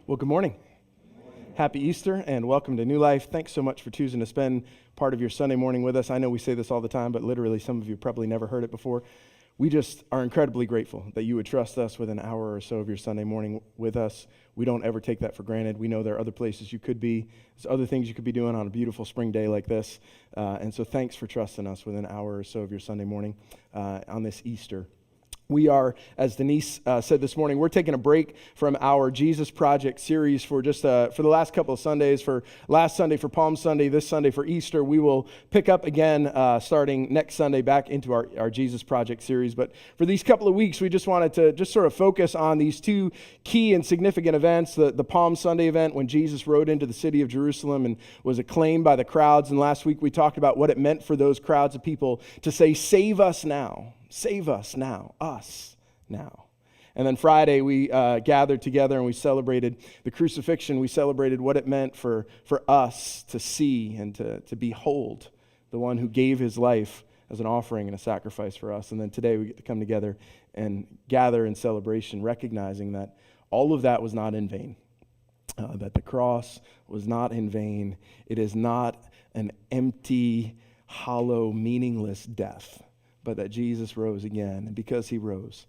Well, good morning. Happy Easter and welcome to New Life. Thanks so much for choosing to spend part of your Sunday morning with us. I know we say this all the time, but literally some of you probably never heard it before. We just are incredibly grateful that you would trust us with an hour or so of your Sunday morning with us. We don't ever take that for granted. We know there are other places you could be. There's other things you could be doing on a beautiful spring day like this. And so thanks for trusting us with an hour or so of your Sunday morning on this Easter. We are, as Denise said this morning, we're taking a break from our Jesus Project series for just for the last couple of Sundays. For last Sunday for Palm Sunday, this Sunday for Easter, we will pick up again starting next Sunday back into our Jesus Project series. But for these couple of weeks, we just wanted to just sort of focus on these two key and significant events. The Palm Sunday event when Jesus rode into the city of Jerusalem and was acclaimed by the crowds. And last week we talked about what it meant for those crowds of people to say, "Save us now. Save us now, us now." And then Friday, we gathered together and we celebrated the crucifixion. We celebrated what it meant for us to see and to behold the one who gave his life as an offering and a sacrifice for us. And then today, we get to come together and gather in celebration, recognizing that all of that was not in vain, that the cross was not in vain. It is not an empty, hollow, meaningless death, but that Jesus rose again, and because he rose,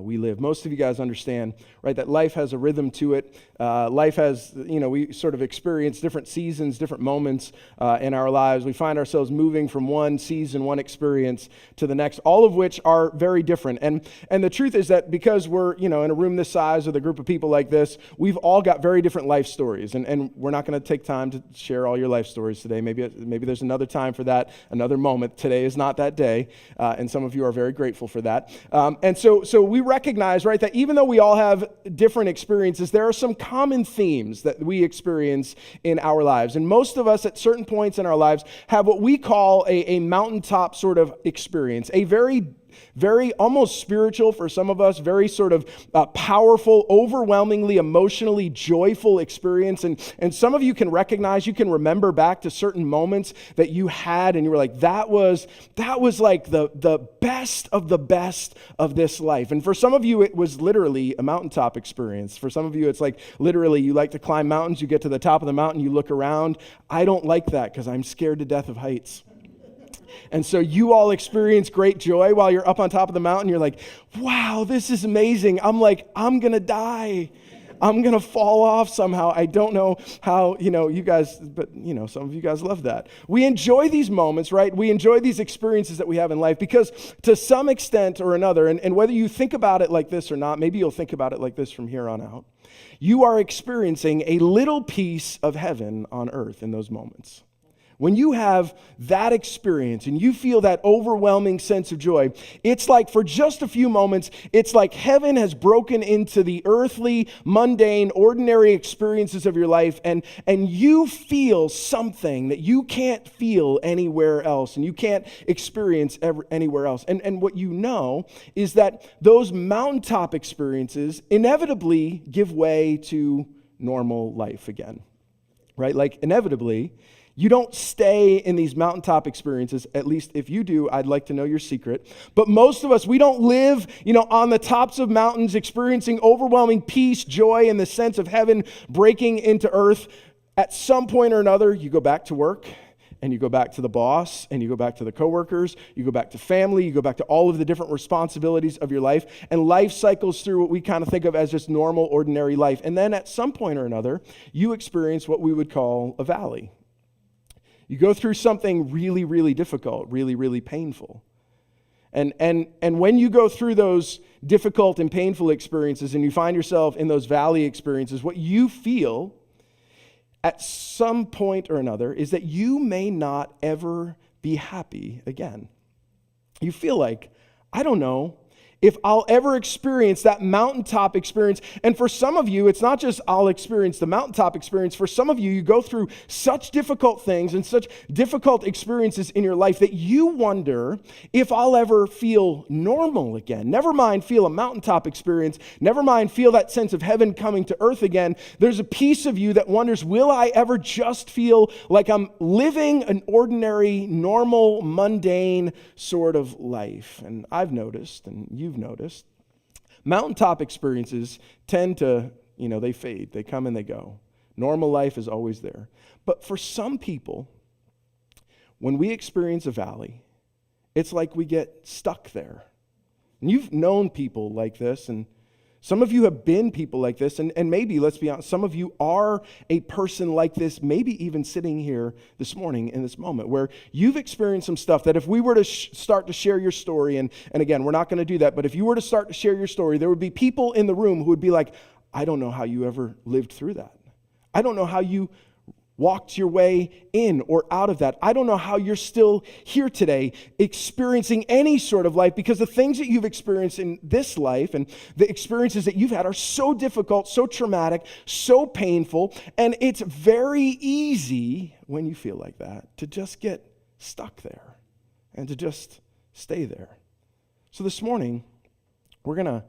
we live. Most of you guys understand, right, that life has a rhythm to it. Life has, we sort of experience different seasons, different moments in our lives. We find ourselves moving from one season, one experience to the next, all of which are very different. And the truth is that because we're, in a room this size with a group of people like this, we've all got very different life stories. And we're not going to take time to share all your life stories today. Maybe there's another time for that, another moment. Today is not that day. And some of you are very grateful for that. And so we recognize, right, that even though we all have different experiences, there are some common themes that we experience in our lives. And most of us at certain points in our lives have what we call a mountaintop sort of experience, a very almost spiritual for some of us, very sort of powerful, overwhelmingly emotionally joyful experience. And some of you can recognize, you can remember back to certain moments that you had and you were like, that was like the best of this life. And for some of you, it was literally a mountaintop experience. For some of you, it's like literally you like to climb mountains, you get to the top of the mountain, you look around. I don't like that because I'm scared to death of heights. And so you all experience great joy while you're up on top of the mountain. You're like, wow, this is amazing. I'm going to die. I'm going to fall off somehow. I don't know how, you guys, but, some of you guys love that. We enjoy these moments, right? We enjoy these experiences that we have in life because to some extent or another, and whether you think about it like this or not, maybe you'll think about it like this from here on out, you are experiencing a little piece of heaven on earth in those moments. When you have that experience and you feel that overwhelming sense of joy, it's like for just a few moments, it's like heaven has broken into the earthly, mundane, ordinary experiences of your life, and you feel something that you can't feel anywhere else and you can't experience anywhere else. And what you know is that those mountaintop experiences inevitably give way to normal life again, right? Like inevitably, you don't stay in these mountaintop experiences. At least if you do, I'd like to know your secret. But most of us, we don't live, on the tops of mountains experiencing overwhelming peace, joy, and the sense of heaven breaking into earth. At some point or another, you go back to work, and you go back to the boss, and you go back to the coworkers, you go back to family, you go back to all of the different responsibilities of your life, and life cycles through what we kind of think of as just normal, ordinary life. And then at some point or another, you experience what we would call a valley. You go through something really, really difficult, really, really painful. And when you go through those difficult and painful experiences and you find yourself in those valley experiences, what you feel at some point or another is that you may not ever be happy again. You feel like, I don't know if I'll ever experience that mountaintop experience. And for some of you, it's not just I'll experience the mountaintop experience. For some of you, you go through such difficult things and such difficult experiences in your life that you wonder if I'll ever feel normal again. Never mind feel a mountaintop experience. Never mind feel that sense of heaven coming to earth again. There's a piece of you that wonders, will I ever just feel like I'm living an ordinary, normal, mundane sort of life? And I've noticed, and you've noticed, mountaintop experiences tend to they fade. They come and they go. Normal life is always there. But for some people, when we experience a valley, it's like we get stuck there. And you've known people like this, and some of you have been people like this, and maybe, let's be honest, some of you are a person like this, maybe even sitting here this morning in this moment, where you've experienced some stuff that if we were to start to share your story, and again, we're not going to do that, but if you were to start to share your story, there would be people in the room who would be like, I don't know how you ever lived through that. I don't know how you walked your way in or out of that. I don't know how you're still here today experiencing any sort of life, because the things that you've experienced in this life and the experiences that you've had are so difficult, so traumatic, so painful, and it's very easy when you feel like that to just get stuck there and to just stay there. So this morning, we're going to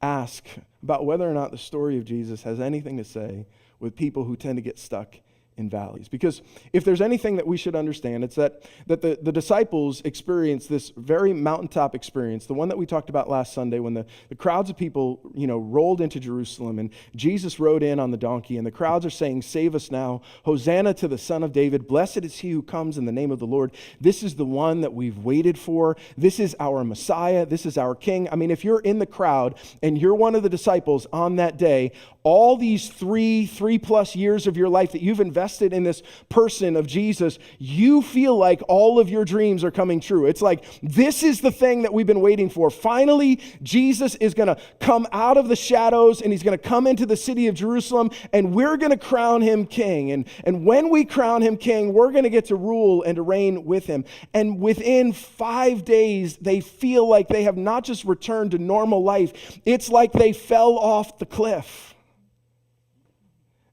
ask about whether or not the story of Jesus has anything to say with people who tend to get stuck in valleys. Because if there's anything that we should understand, it's that the disciples experienced this very mountaintop experience, the one that we talked about last Sunday when the crowds of people, rolled into Jerusalem and Jesus rode in on the donkey and the crowds are saying, "Save us now, Hosanna to the Son of David, blessed is he who comes in the name of the Lord. This is the one that we've waited for. This is our Messiah. This is our King." I mean, if you're in the crowd and you're one of the disciples on that day, all these three plus years of your life that you've invested in this person of Jesus, you feel like all of your dreams are coming true. It's like, this is the thing that we've been waiting for. Finally, Jesus is going to come out of the shadows and he's going to come into the city of Jerusalem and we're going to crown him king. And when we crown him king, we're going to get to rule and to reign with him. And within 5 days, they feel like they have not just returned to normal life, it's like they fell off the cliff.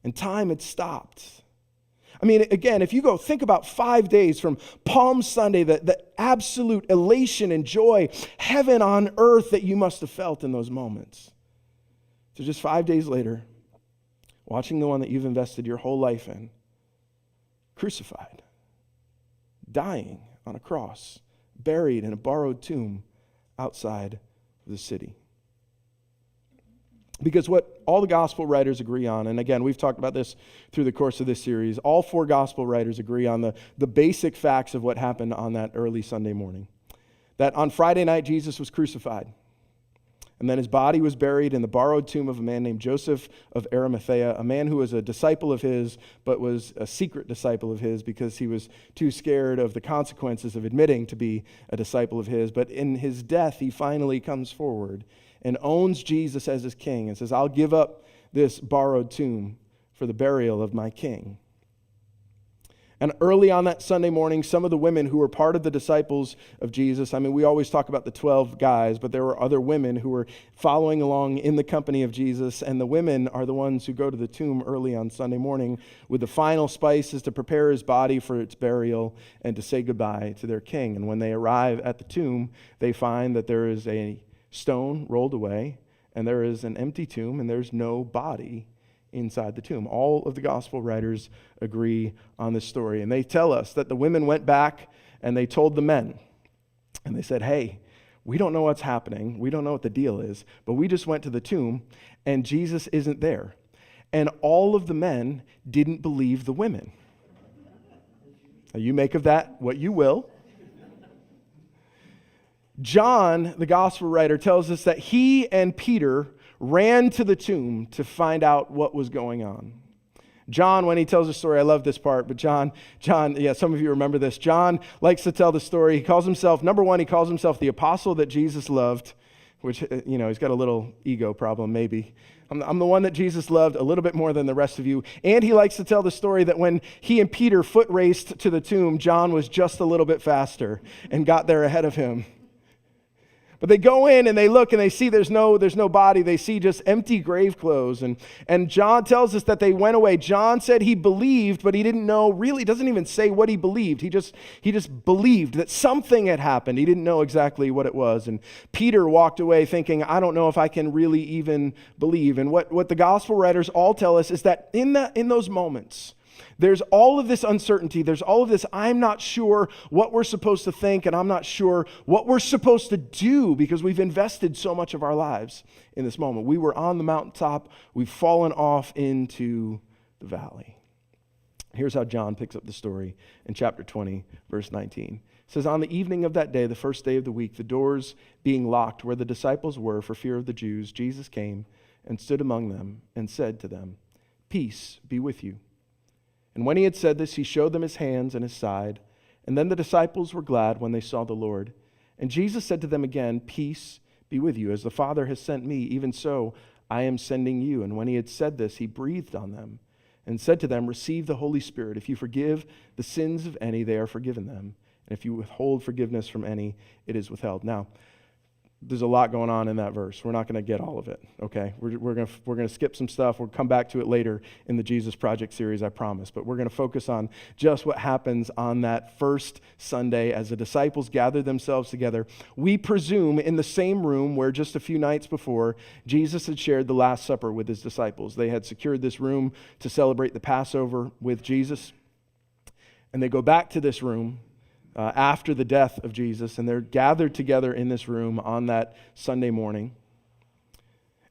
And time had stopped. I mean, again, if you go think about 5 days from Palm Sunday, the absolute elation and joy, heaven on earth that you must have felt in those moments. So just 5 days later, watching the one that you've invested your whole life in, crucified, dying on a cross, buried in a borrowed tomb outside of the city. Because what all the gospel writers agree on, and again, we've talked about this through the course of this series, all 4 gospel writers agree on the basic facts of what happened on that early Sunday morning. That on Friday night, Jesus was crucified. And then his body was buried in the borrowed tomb of a man named Joseph of Arimathea, a man who was a disciple of his, but was a secret disciple of his because he was too scared of the consequences of admitting to be a disciple of his. But in his death, he finally comes forward and owns Jesus as his king and says, "I'll give up this borrowed tomb for the burial of my king." And early on that Sunday morning, some of the women who were part of the disciples of Jesus, I mean, we always talk about the 12 guys, but there were other women who were following along in the company of Jesus, and the women are the ones who go to the tomb early on Sunday morning with the final spices to prepare his body for its burial and to say goodbye to their king. And when they arrive at the tomb, they find that there is a stone rolled away, and there is an empty tomb, and there's no body inside the tomb. All of the gospel writers agree on this story. And they tell us that the women went back and they told the men. And they said, "Hey, we don't know what's happening. We don't know what the deal is, but we just went to the tomb and Jesus isn't there." And all of the men didn't believe the women. Now, you make of that what you will. John, the gospel writer, tells us that he and Peter ran to the tomb to find out what was going on. John, when he tells the story, I love this part, but John, yeah, some of you remember this. John likes to tell the story. He calls himself, number one, he calls himself the apostle that Jesus loved, which, he's got a little ego problem, maybe. I'm the one that Jesus loved a little bit more than the rest of you. And he likes to tell the story that when he and Peter foot raced to the tomb, John was just a little bit faster and got there ahead of him. But they go in and they look and they see there's no body. They see just empty grave clothes. And John tells us that they went away. John said he believed, but he didn't know, really doesn't even say what he believed. He just believed that something had happened. He didn't know exactly what it was. And Peter walked away thinking, I don't know if I can really even believe. And what the gospel writers all tell us is that in those moments, There's all of this uncertainty. There's all of this, I'm not sure what we're supposed to think, and I'm not sure what we're supposed to do because we've invested so much of our lives in this moment. We were on the mountaintop. We've fallen off into the valley. Here's how John picks up the story in chapter 20, verse 19. It says, on the evening of that day, the first day of the week, the doors being locked where the disciples were for fear of the Jews, Jesus came and stood among them and said to them, peace be with you. And when he had said this, he showed them his hands and his side. And then the disciples were glad when they saw the Lord. And Jesus said to them again, peace be with you. As the Father has sent me, even so I am sending you. And when he had said this, he breathed on them and said to them, receive the Holy Spirit. If you forgive the sins of any, they are forgiven them. And if you withhold forgiveness from any, it is withheld. Now, there's a lot going on in that verse. We're not going to get all of it, okay? We're going to skip some stuff. We'll come back to it later in the Jesus Project series, I promise. But we're going to focus on just what happens on that first Sunday as the disciples gather themselves together. We presume in the same room where just a few nights before, Jesus had shared the Last Supper with his disciples. They had secured this room to celebrate the Passover with Jesus. And they go back to this room after the death of Jesus, and they're gathered together in this room on that Sunday morning.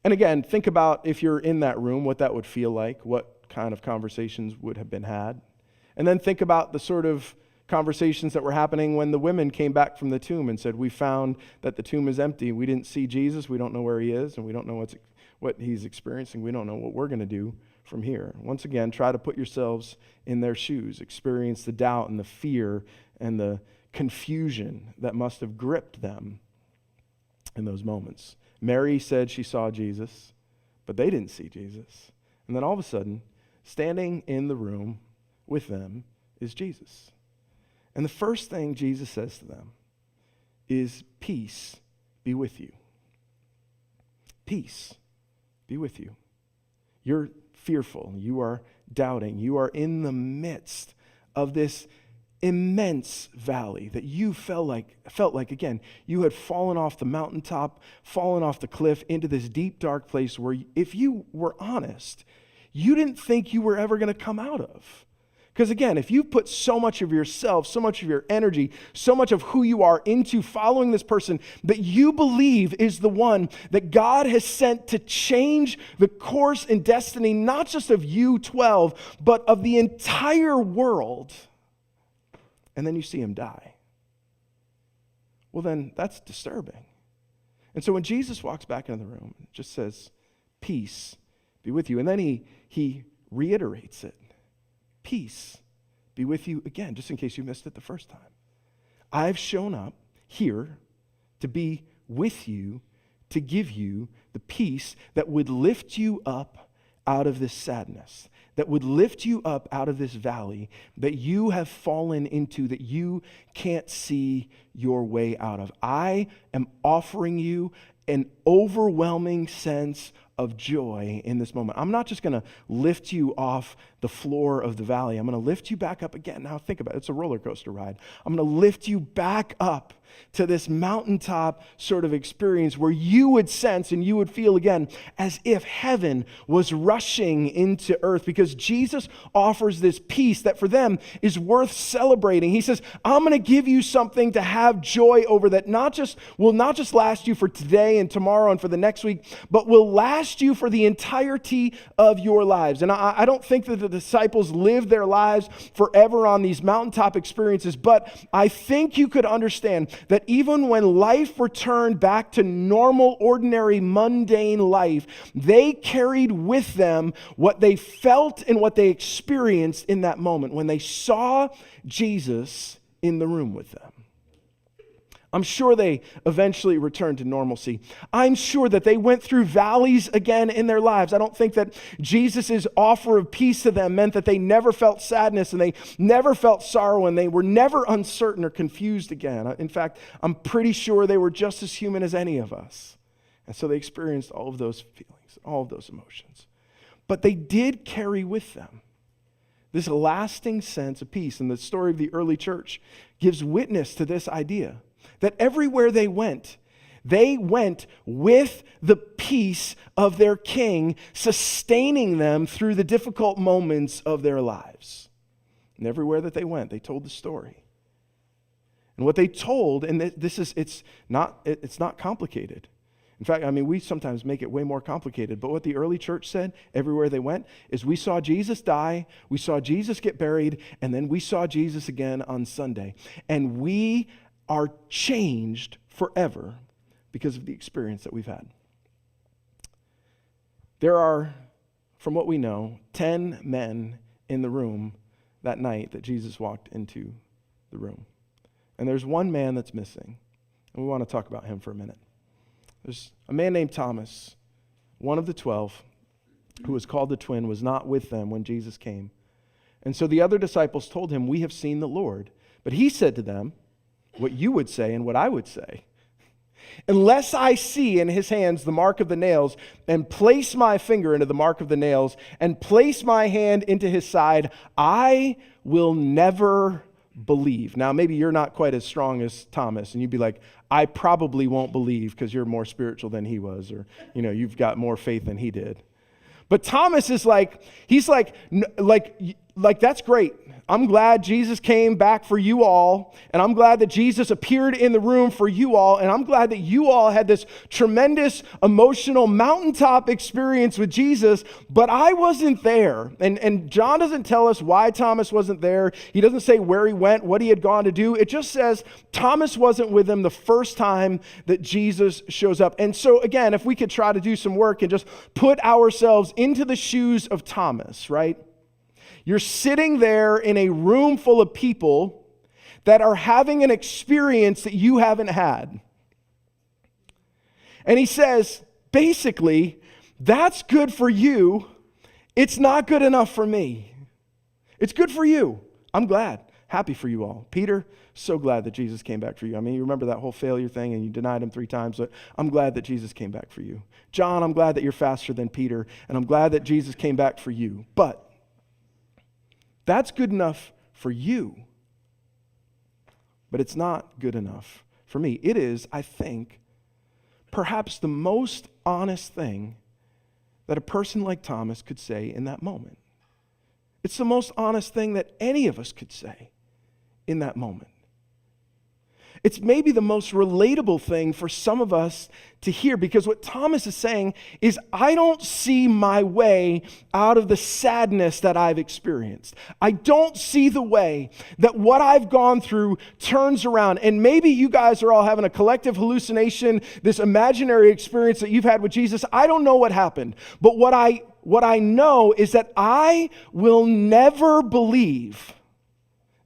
And again, think about if you're in that room, what that would feel like, what kind of conversations would have been had. And then think about the sort of conversations that were happening when the women came back from the tomb and said, we found that the tomb is empty. We didn't see Jesus. We don't know where he is, and we don't know what he's experiencing. We don't know what we're going to do from here. Once again, try to put yourselves in their shoes. Experience the doubt and the fear and the confusion that must have gripped them in those moments. Mary said she saw Jesus, but they didn't see Jesus. And then all of a sudden, standing in the room with them is Jesus. And the first thing Jesus says to them is, peace be with you. Peace be with you. You're fearful. You are doubting. You are in the midst of this immense valley that you felt like, again, you had fallen off the mountaintop, fallen off the cliff into this deep, dark place where, if you were honest, you didn't think you were ever going to come out of. Because again, if you put so much of yourself, so much of your energy, so much of who you are into following this person that you believe is the one that God has sent to change the course and destiny, not just of you 12, but of the entire world, and then you see him die, well then that's disturbing. And so when Jesus walks back into the room, it just says, peace be with you. And then he reiterates it. Peace be with you again, just in case you missed it the first time. I've shown up here to be with you, to give you the peace that would lift you up out of this sadness, that would lift you up out of this valley that you have fallen into, that you can't see your way out of. I am offering you an overwhelming sense of joy in this moment. I'm not just going to lift you off the floor of the valley. I'm going to lift you back up again. Now think about it. It's a roller coaster ride. I'm going to lift you back up to this mountaintop sort of experience where you would sense and you would feel again as if heaven was rushing into earth, because Jesus offers this peace that for them is worth celebrating. He says, I'm going to give you something to have joy over that will not just last you for today and tomorrow and for the next week, but will last you for the entirety of your lives. And I don't think that the disciples lived their lives forever on these mountaintop experiences, but I think you could understand that even when life returned back to normal, ordinary, mundane life, they carried with them what they felt and what they experienced in that moment when they saw Jesus in the room with them. I'm sure they eventually returned to normalcy. I'm sure that they went through valleys again in their lives. I don't think that Jesus' offer of peace to them meant that they never felt sadness and they never felt sorrow and they were never uncertain or confused again. In fact, I'm pretty sure they were just as human as any of us. And so they experienced all of those feelings, all of those emotions. But they did carry with them this lasting sense of peace. And the story of the early church gives witness to this idea that everywhere they went, They went with the peace of their king, sustaining them through the difficult moments of their lives. And everywhere that they went, they told the story. And what they told, and it's not complicated. In fact, we sometimes make it way more complicated, but what the early church said everywhere they went is we saw Jesus die, we saw Jesus get buried, and then we saw Jesus again on Sunday. And we are changed forever because of the experience that we've had. There are, from what we know, 10 men in the room that night that Jesus walked into the room. And there's one man that's missing, and we want to talk about him for a minute. There's a man named Thomas, one of the 12, who was called the twin, was not with them when Jesus came. And so the other disciples told him, "We have seen the Lord." But he said to them, what you would say and what I would say, "Unless I see in his hands the mark of the nails, and place my finger into the mark of the nails, and place my hand into his side, I will never believe." Now, maybe you're not quite as strong as Thomas, and you'd be like, "I probably won't believe because you're more spiritual than he was," or, you've got more faith than he did. But Thomas is he's like, that's great. I'm glad Jesus came back for you all, and I'm glad that Jesus appeared in the room for you all, and I'm glad that you all had this tremendous emotional mountaintop experience with Jesus, but I wasn't there. And John doesn't tell us why Thomas wasn't there. He doesn't say where he went, what he had gone to do. It just says Thomas wasn't with him the first time that Jesus shows up. And so again, if we could try to do some work and just put ourselves into the shoes of Thomas, right? You're sitting there in a room full of people that are having an experience that you haven't had. And he says, basically, that's good for you. It's not good enough for me. It's good for you. I'm glad. Happy for you all. Peter, so glad that Jesus came back for you. You remember that whole failure thing and you denied him 3 times, but I'm glad that Jesus came back for you. John, I'm glad that you're faster than Peter, and I'm glad that Jesus came back for you. But that's good enough for you, but it's not good enough for me. It is, I think, perhaps the most honest thing that a person like Thomas could say in that moment. It's the most honest thing that any of us could say in that moment. It's maybe the most relatable thing for some of us to hear, because what Thomas is saying is, I don't see my way out of the sadness that I've experienced. I don't see the way that what I've gone through turns around. And maybe you guys are all having a collective hallucination, this imaginary experience that you've had with Jesus. I don't know what happened, but what I know is that I will never believe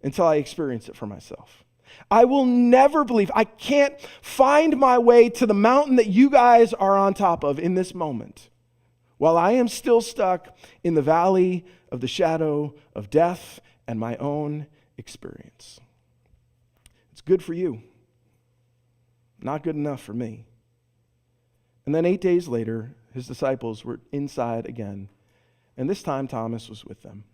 until I experience it for myself. I will never believe. I can't find my way to the mountain that you guys are on top of in this moment, while I am still stuck in the valley of the shadow of death and my own experience. It's good for you. Not good enough for me. And then 8 days later, his disciples were inside again, and this time Thomas was with them.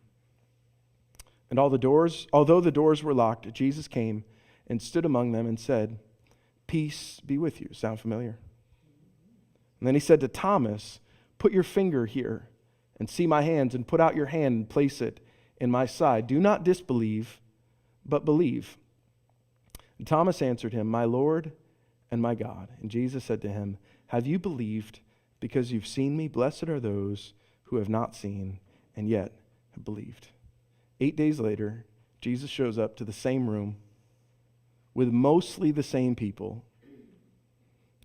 And although the doors were locked, Jesus came and stood among them and said, "Peace be with you." Sound familiar? And then he said to Thomas, "Put your finger here and see my hands, and put out your hand and place it in my side. Do not disbelieve, but believe." And Thomas answered him, "My Lord and my God." And Jesus said to him, "Have you believed because you've seen me? Blessed are those who have not seen and yet have believed." 8 days later, Jesus shows up to the same room with mostly the same people.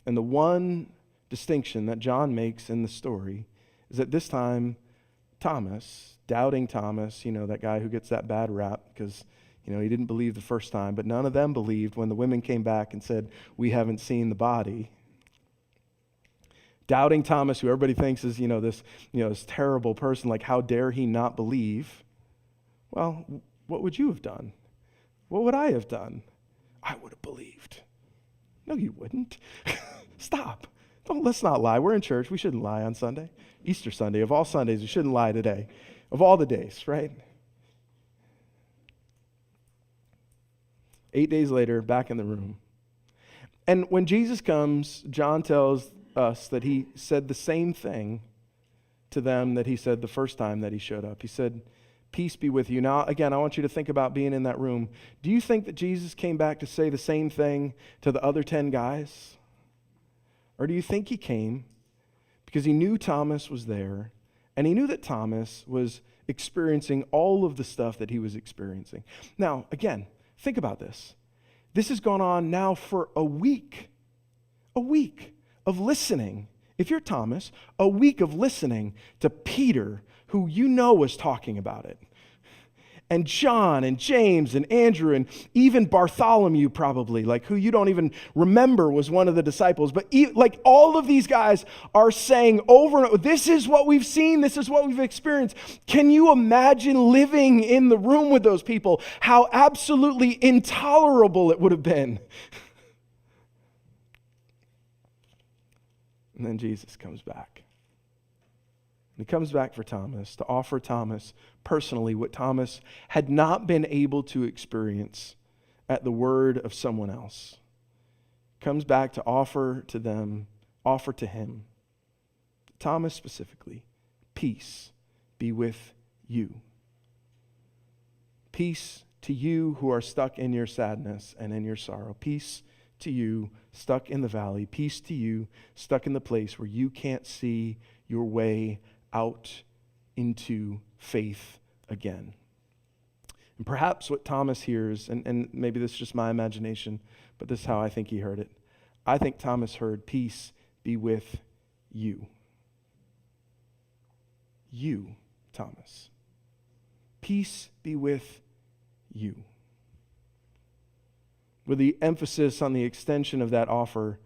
And the one distinction that John makes in the story is that this time, Thomas, doubting Thomas, that guy who gets that bad rap because, he didn't believe the first time, but none of them believed when the women came back and said, "We haven't seen the body." Doubting Thomas, who everybody thinks is, this terrible person, like how dare he not believe? Well, what would you have done? What would I have done? I would have believed. No, you wouldn't. Stop. Let's not lie. We're in church. We shouldn't lie on Sunday. Easter Sunday. Of all Sundays, we shouldn't lie today. Of all the days, right? 8 days later, back in the room. And when Jesus comes, John tells us that he said the same thing to them that he said the first time that he showed up. He said, peace be with you. Now, again, I want you to think about being in that room. Do you think that Jesus came back to say the same thing to the other 10 guys? Or do you think he came because he knew Thomas was there, and he knew that Thomas was experiencing all of the stuff that he was experiencing? Now, again, think about this. This has gone on now for a week of listening. If you're Thomas, a week of listening to Peter, who you know was talking about it, and John and James and Andrew and even Bartholomew probably, like who you don't even remember was one of the disciples. But like all of these guys are saying over and over, this is what we've seen, this is what we've experienced. Can you imagine living in the room with those people? How absolutely intolerable it would have been. And then Jesus comes back. And he comes back for Thomas, to offer Thomas personally what Thomas had not been able to experience at the word of someone else. Comes back to offer to him, Thomas specifically, peace be with you. Peace to you who are stuck in your sadness and in your sorrow. Peace to you stuck in the valley. Peace to you stuck in the place where you can't see your way out into faith again. And perhaps what Thomas hears, and maybe this is just my imagination, but this is how I think he heard it. I think Thomas heard, peace be with you. You, Thomas. Peace be with you. With the emphasis on the extension of that offer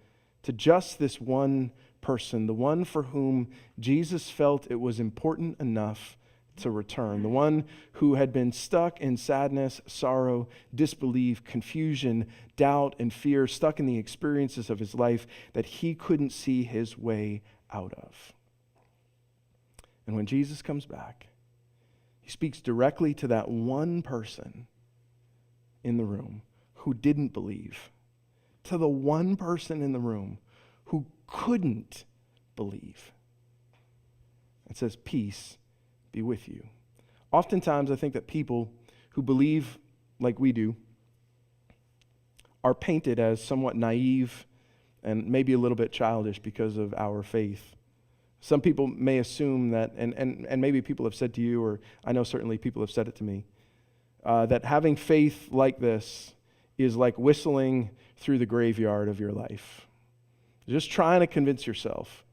to just this one person, the one for whom Jesus felt it was important enough to return, the one who had been stuck in sadness, sorrow, disbelief, confusion, doubt, and fear, stuck in the experiences of his life that he couldn't see his way out of. And when Jesus comes back, he speaks directly to that one person in the room who didn't believe, to the one person in the room who couldn't believe. It says, peace be with you. Oftentimes, I think that people who believe like we do are painted as somewhat naive and maybe a little bit childish because of our faith. Some people may assume that, and maybe people have said to you, or I know certainly people have said it to me, that having faith like this is like whistling through the graveyard of your life. Just trying to convince yourself.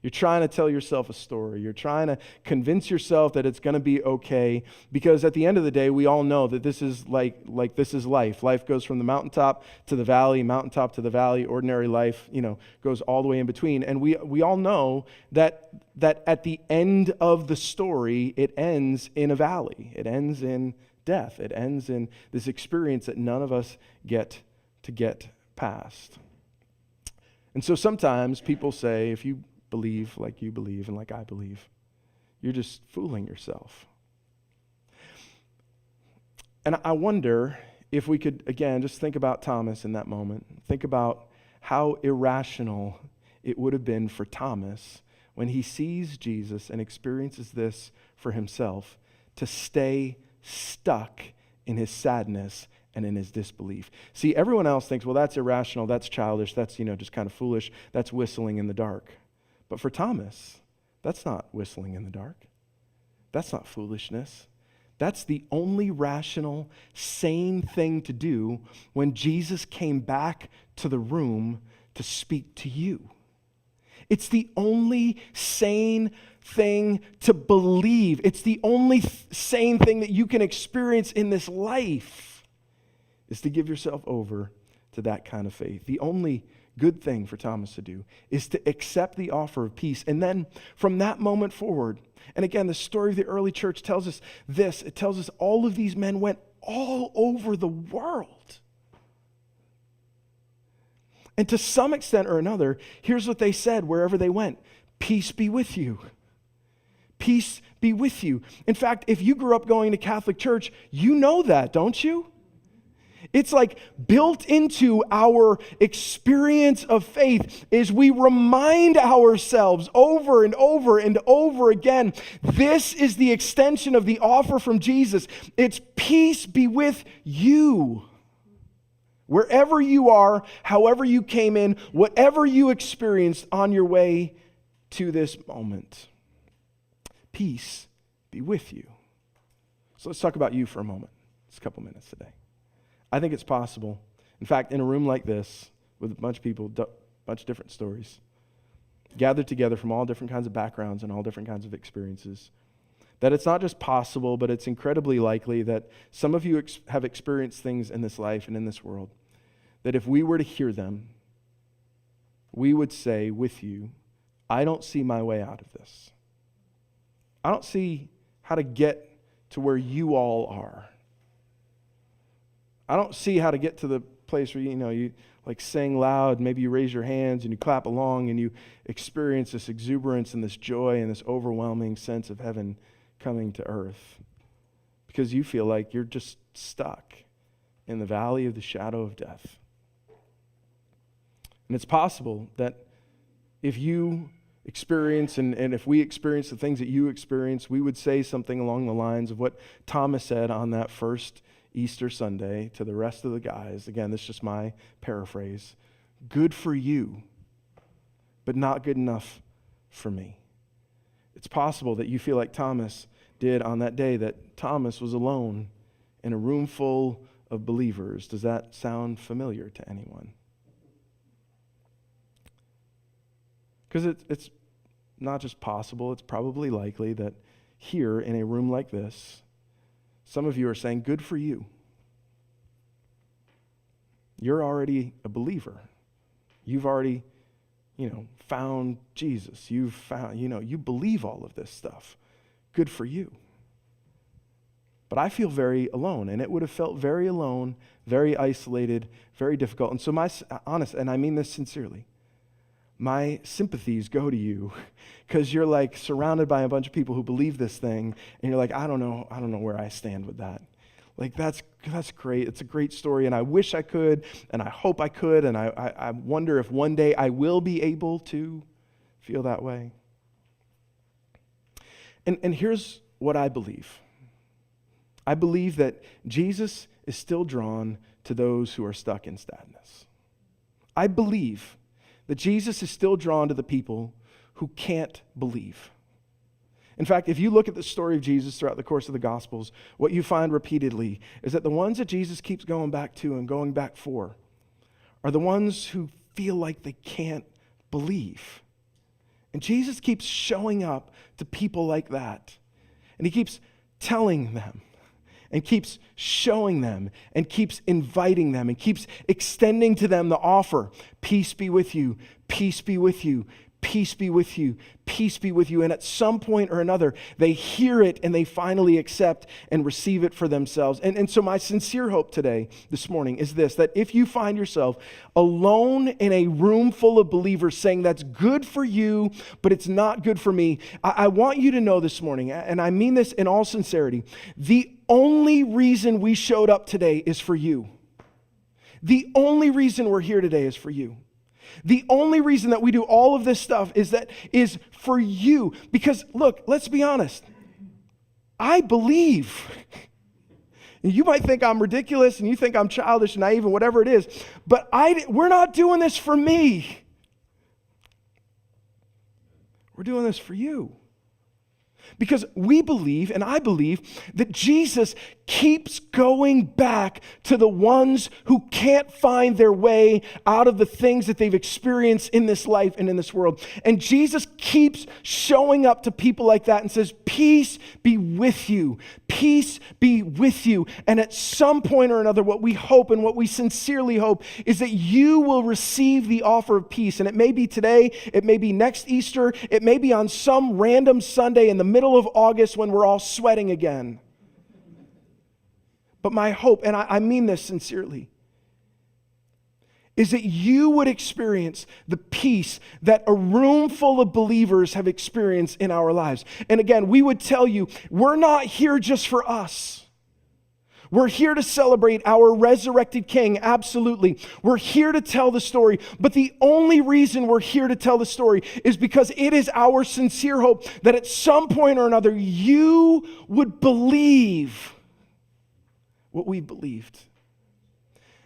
You're trying to tell yourself a story. You're trying to convince yourself that it's going to be okay, because at the end of the day, we all know that this is like this is life. Life goes from the mountaintop to the valley, mountaintop to the valley. Ordinary life, goes all the way in between. And we all know that at the end of the story, it ends in a valley. It ends in death. It ends in this experience that none of us get past. And so sometimes people say, if you believe like you believe and like I believe, you're just fooling yourself. And I wonder if we could, again, just think about Thomas in that moment. Think about how irrational it would have been for Thomas when he sees Jesus and experiences this for himself to stay stuck in his sadness and in his disbelief. See, everyone else thinks, well, that's irrational, that's childish, that's, just kind of foolish, that's whistling in the dark. But for Thomas, that's not whistling in the dark. That's not foolishness. That's the only rational, sane thing to do when Jesus came back to the room to speak to you. It's the only sane thing to believe. It's the only sane thing that you can experience in this life, is to give yourself over to that kind of faith. The only good thing for Thomas to do is to accept the offer of peace. And then from that moment forward, and again, the story of the early church tells us this. It tells us all of these men went all over the world. And to some extent or another, here's what they said wherever they went: peace be with you. Peace be with you. In fact, if you grew up going to Catholic church, you know that, don't you? It's like built into our experience of faith is we remind ourselves over and over and over again, this is the extension of the offer from Jesus. It's peace be with you. Wherever you are, however you came in, whatever you experienced on your way to this moment. Peace be with you. So let's talk about you for a moment. It's a couple minutes today. I think it's possible. In fact, in a room like this, with a bunch of people, bunch of different stories, gathered together from all different kinds of backgrounds and all different kinds of experiences, that it's not just possible, but it's incredibly likely that some of you have experienced things in this life and in this world, that if we were to hear them, we would say with you, I don't see my way out of this. I don't see how to get to where you all are. I don't see how to get to the place where, you like sing loud, maybe you raise your hands and you clap along and you experience this exuberance and this joy and this overwhelming sense of heaven coming to earth. Because you feel like you're just stuck in the valley of the shadow of death. And it's possible that if you experience and if we experience the things that you experience, we would say something along the lines of what Thomas said on that first Easter Sunday to the rest of the guys. Again, this is just my paraphrase. Good for you, but not good enough for me. It's possible that you feel like Thomas did on that day, that Thomas was alone in a room full of believers. Does that sound familiar to anyone? Because it's not just possible, it's probably likely that here in a room like this, some of you are saying, good for you. You're already a believer. You've already, found Jesus. You've found, you believe all of this stuff. Good for you. But I feel very alone, and it would have felt very alone, very isolated, very difficult. And so and I mean this sincerely, my sympathies go to you because you're like surrounded by a bunch of people who believe this thing, and you're like, I don't know where I stand with that. Like, that's great. It's a great story, and I wish I could, and I hope I could, and I wonder if one day I will be able to feel that way. And here's what I believe. I believe that Jesus is still drawn to those who are stuck in sadness. I believe that Jesus is still drawn to the people who can't believe. In fact, if you look at the story of Jesus throughout the course of the Gospels, what you find repeatedly is that the ones that Jesus keeps going back to and going back for are the ones who feel like they can't believe. And Jesus keeps showing up to people like that. And he keeps telling them and keeps showing them and keeps inviting them and keeps extending to them the offer. Peace be with you. Peace be with you. Peace be with you. Peace be with you. And at some point or another, they hear it and they finally accept and receive it for themselves. And so my sincere hope today, this morning, is this, that if you find yourself alone in a room full of believers saying that's good for you, but it's not good for me, I want you to know this morning, and I mean this in all sincerity, the only reason we showed up today is for you. The only reason we're here today is for you. The only reason that we do all of this stuff is for you. Because look, let's be honest. I believe. You might think I'm ridiculous and you think I'm childish and naive and whatever it is, but we're not doing this for me. We're doing this for you. Because we believe, and I believe, that Jesus keeps going back to the ones who can't find their way out of the things that they've experienced in this life and in this world. And Jesus keeps showing up to people like that and says, peace be with you. Peace be with you. And at some point or another, what we hope and what we sincerely hope is that you will receive the offer of peace. And it may be today, it may be next Easter, it may be on some random Sunday in the middle of August when we're all sweating again. But my hope, and I mean this sincerely, is that you would experience the peace that a room full of believers have experienced in our lives. And again, we would tell you, we're not here just for us. We're here to celebrate our resurrected King, absolutely. We're here to tell the story, but the only reason we're here to tell the story is because it is our sincere hope that at some point or another you would believe what we believed.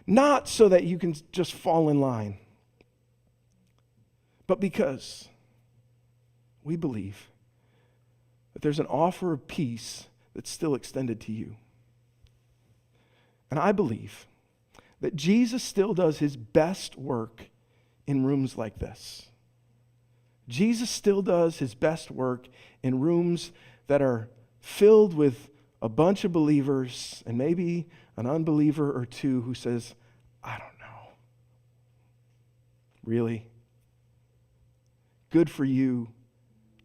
Not so that you can just fall in line, but because we believe that there's an offer of peace that's still extended to you. And I believe that Jesus still does his best work in rooms like this. Jesus still does his best work in rooms that are filled with a bunch of believers and maybe an unbeliever or two who says, I don't know. Really? Good for you,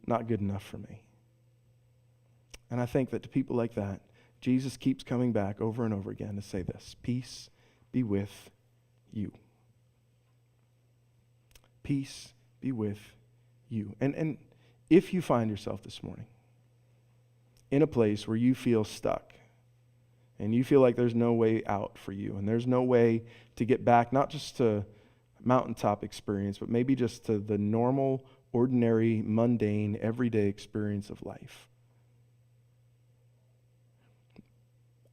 not good enough for me. And I think that to people like that, Jesus keeps coming back over and over again to say this: peace be with you. Peace be with you. And if you find yourself this morning in a place where you feel stuck and you feel like there's no way out for you and there's no way to get back, not just to mountaintop experience, but maybe just to the normal, ordinary, mundane, everyday experience of life,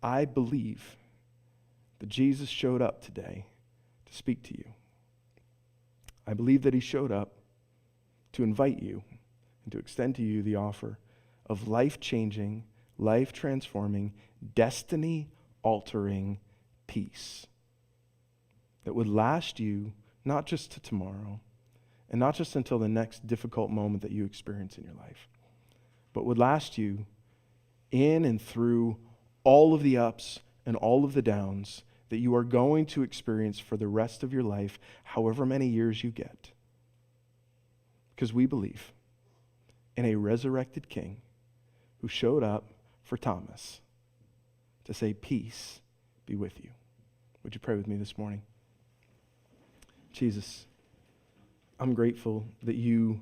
I believe that Jesus showed up today to speak to you. I believe that he showed up to invite you and to extend to you the offer of life-changing, life-transforming, destiny-altering peace that would last you not just to tomorrow and not just until the next difficult moment that you experience in your life, but would last you in and through all of the ups and all of the downs that you are going to experience for the rest of your life, however many years you get. Because we believe in a resurrected King who showed up for Thomas to say, peace be with you. Would you pray with me this morning? Jesus, I'm grateful that you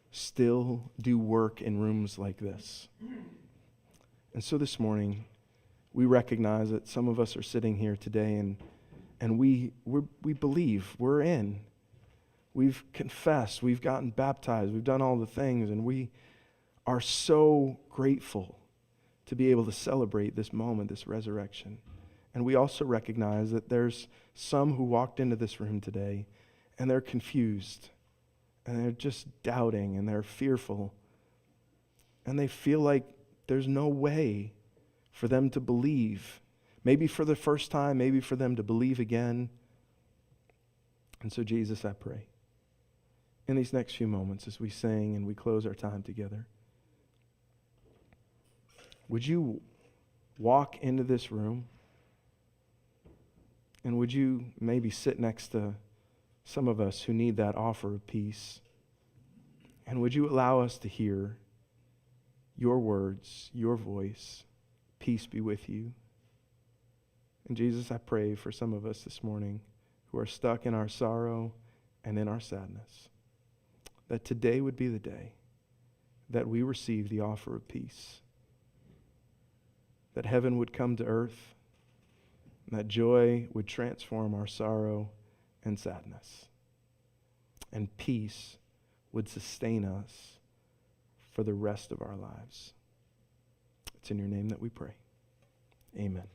still do work in rooms like this. And so this morning, we recognize that some of us are sitting here today and we believe we're in. We've confessed, we've gotten baptized, we've done all the things, and we are so grateful to be able to celebrate this moment, this resurrection. And we also recognize that there's some who walked into this room today and they're confused and they're just doubting and they're fearful and they feel like there's no way for them to believe. Maybe for the first time, maybe for them to believe again. And so Jesus, I pray, in these next few moments as we sing and we close our time together, would you walk into this room and would you maybe sit next to some of us who need that offer of peace? And would you allow us to hear your words, your voice, peace be with you? And Jesus, I pray for some of us this morning who are stuck in our sorrow and in our sadness, that today would be the day that we receive the offer of peace, that heaven would come to earth, and that joy would transform our sorrow and sadness, and peace would sustain us for the rest of our lives. It's in your name that we pray. Amen.